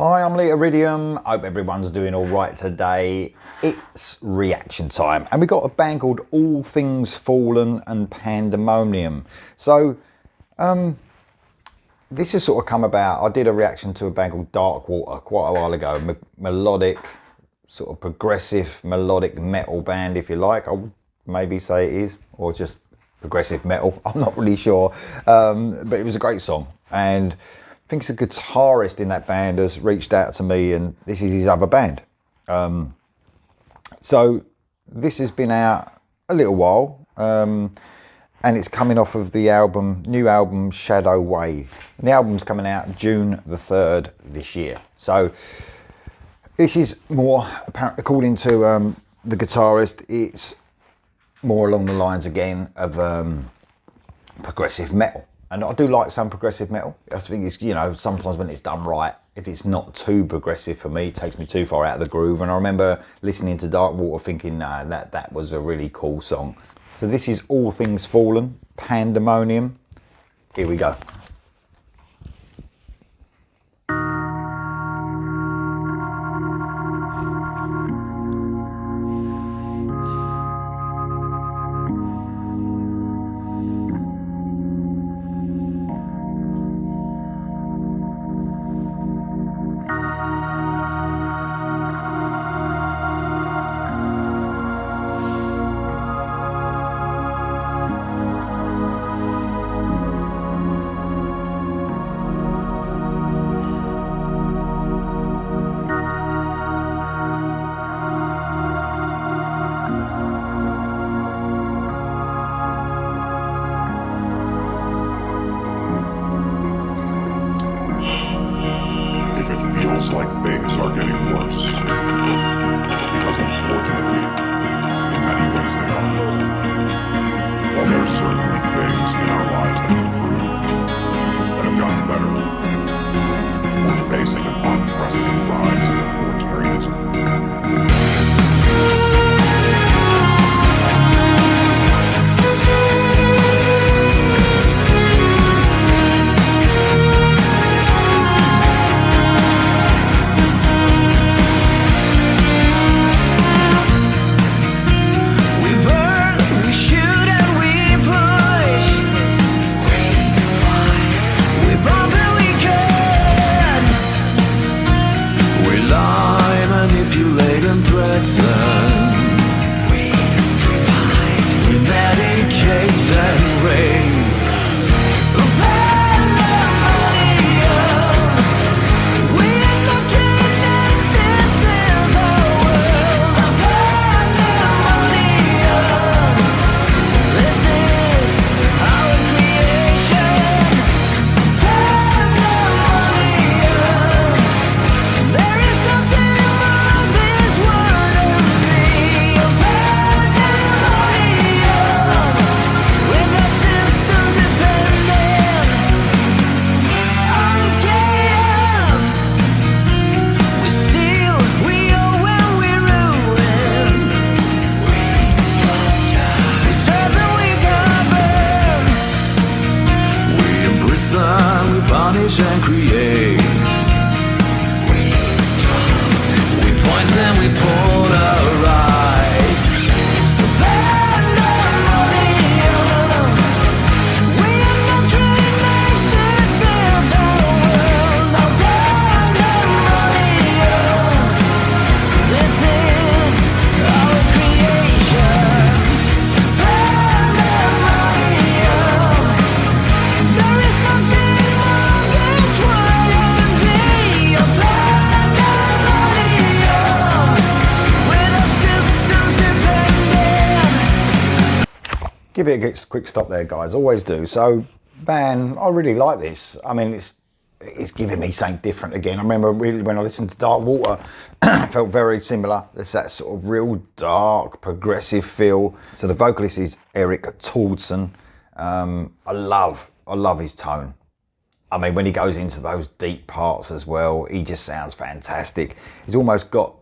Hi, I'm Lee Iridium. Hope everyone's doing all right today. It's reaction time, and we got a band called All Things Fallen and Pandemonium. So, this has sort of come about. I did a reaction to a band called Dark Water quite a while ago. Melodic, sort of progressive melodic metal band, if you like. I would maybe say it is, or just progressive metal. I'm not really sure, but it was a great song, and I think the guitarist in that band has reached out to me, and this is his other band. So this has been out a little while, and it's coming off of the new album Shadow Wave. And the album's coming out June the 3rd this year. So this is more, apparently, according to the guitarist, it's more along the lines again of progressive metal. And I do like some progressive metal. I think it's, you know, sometimes when it's done right, if it's not too progressive for me, it takes me too far out of the groove. And I remember listening to Dark Water thinking, nah, that was a really cool song. So this is All Things Fallen, Pandemonium. Here we go. Like things are getting worse, because unfortunately, in many ways they are. While there are certainly things in our lives that have improved, that have gotten better, we're facing an unprecedented rise in authoritarianism. And create. We point and we polarize. Give it a quick stop there, guys. Always do. So, man, I really like this. I mean, it's giving me something different again. I remember really when I listened to Dark Water, it felt very similar. There's that sort of real dark, progressive feel. So the vocalist is Eric Tordson. I love his tone. I mean, when he goes into those deep parts as well, he just sounds fantastic. He's almost got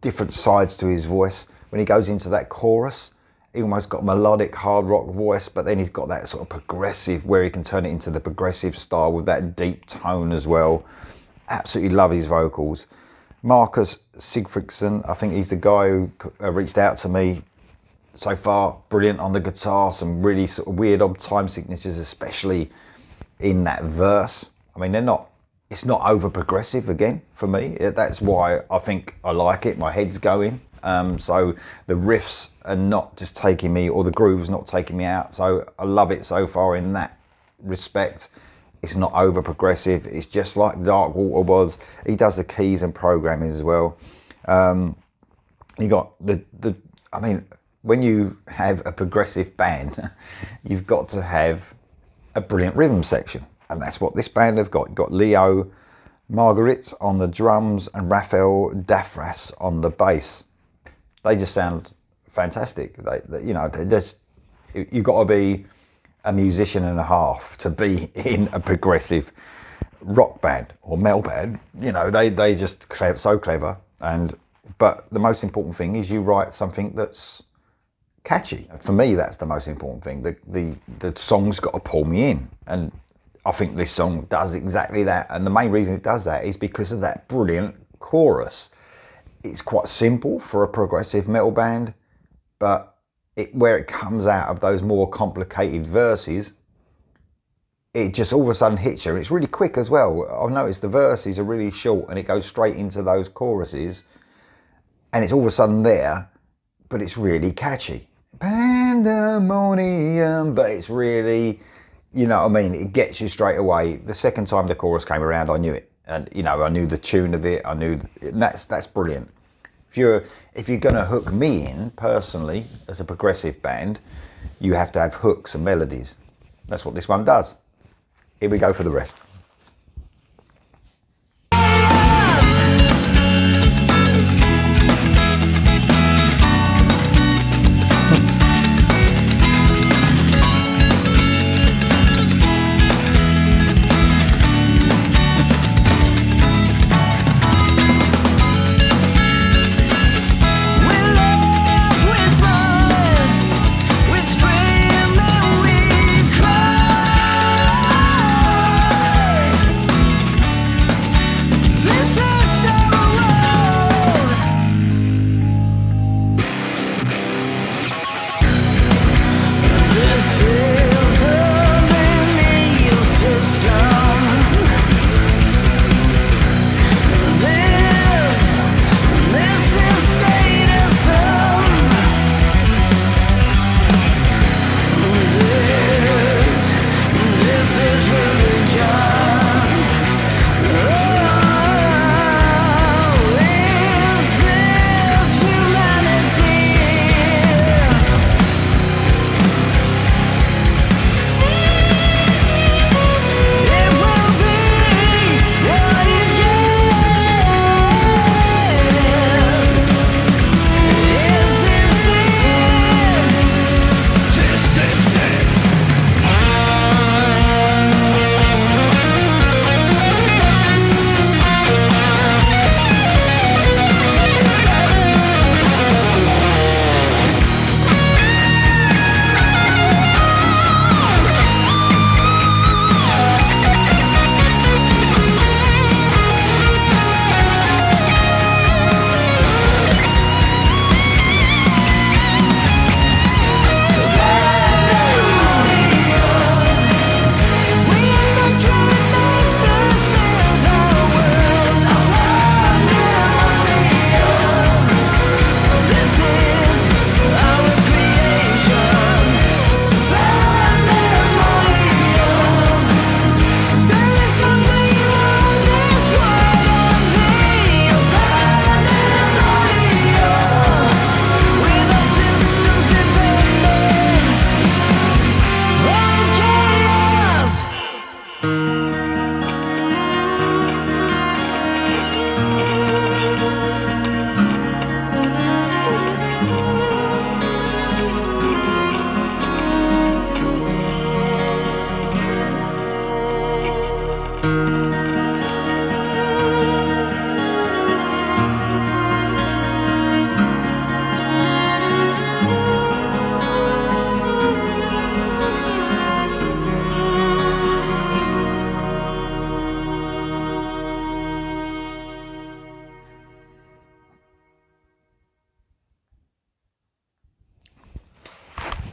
different sides to his voice. When he goes into that chorus, he almost got a melodic hard rock voice, but then he's got that sort of progressive, where he can turn it into the progressive style with that deep tone as well. Absolutely love his vocals. Marcus Sigfridsson, I think he's the guy who reached out to me so far. Brilliant on the guitar, some really sort of weird odd time signatures, especially in that verse. I mean, it's not over progressive again for me. That's why I think I like it. My head's going. So the riffs are not just taking me, or the groove's not taking me out. So I love it so far in that respect. It's not over progressive. It's just like Dark Water was. He does the keys and programming as well. You got I mean, when you have a progressive band, you've got to have a brilliant rhythm section. And that's what this band have got. You've got Leo Margaret on the drums and Raphael Dafras on the bass. They just sound fantastic. You've got to be a musician and a half to be in a progressive rock band or metal band. They just so clever. But the most important thing is you write something that's catchy. For me, that's the most important thing. The song's got to pull me in, and I think this song does exactly that. And the main reason it does that is because of that brilliant chorus. It's quite simple for a progressive metal band, but where it comes out of those more complicated verses, it just all of a sudden hits you. It's really quick as well. I've noticed the verses are really short and it goes straight into those choruses, and it's all of a sudden there, but it's really catchy. Pandemonium, but it's really, you know what I mean? It gets you straight away. The second time the chorus came around, I knew it. And, I knew the tune of it. That's brilliant. If you're going to hook me in, personally, as a progressive band, you have to have hooks and melodies. That's what this one does. Here we go for the rest.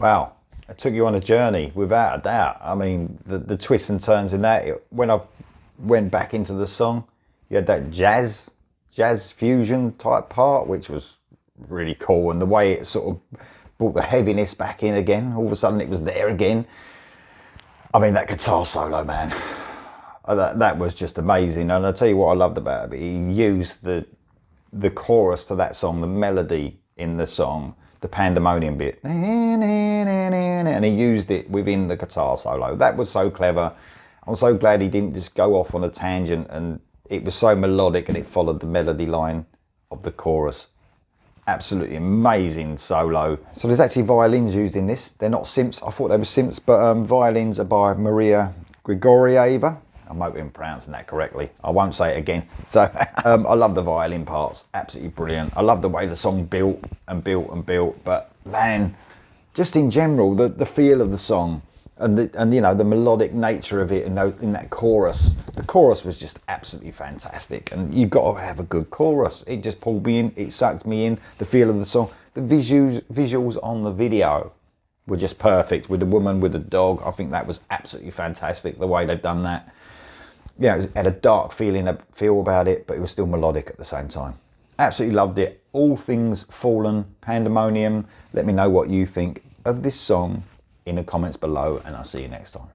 Wow, it took you on a journey without a doubt. I mean, the twists and turns in that. When I went back into the song, you had that jazz fusion type part, which was really cool, and the way it sort of brought the heaviness back in again. All of a sudden, it was there again. I mean, that guitar solo, man, that was just amazing. And I'll tell you what I loved about it. He used the chorus to that song, the melody in the song, the Pandemonium bit, and he used it within the guitar solo. That was so clever. I'm so glad he didn't just go off on a tangent, and it was so melodic and it followed the melody line of the chorus. Absolutely amazing solo. So there's actually violins used in this. They're not synths. I thought they were synths, but violins are by Maria Grigorieva. I'm hoping I'm pronouncing that correctly. I won't say it again. So I love the violin parts. Absolutely brilliant. I love the way the song built and built and built. But man, just in general, the feel of the song and you know, the melodic nature of it in that chorus. The chorus was just absolutely fantastic. And you've got to have a good chorus. It just pulled me in. It sucked me in. The feel of the song. The visuals on the video were just perfect, with the woman with the dog. I think that was absolutely fantastic, the way they've done that. Yeah, it had a dark feel about it, but it was still melodic at the same time. Absolutely loved it. All things Fallen, Pandemonium. Let me know what you think of this song in the comments below, and I'll see you next time.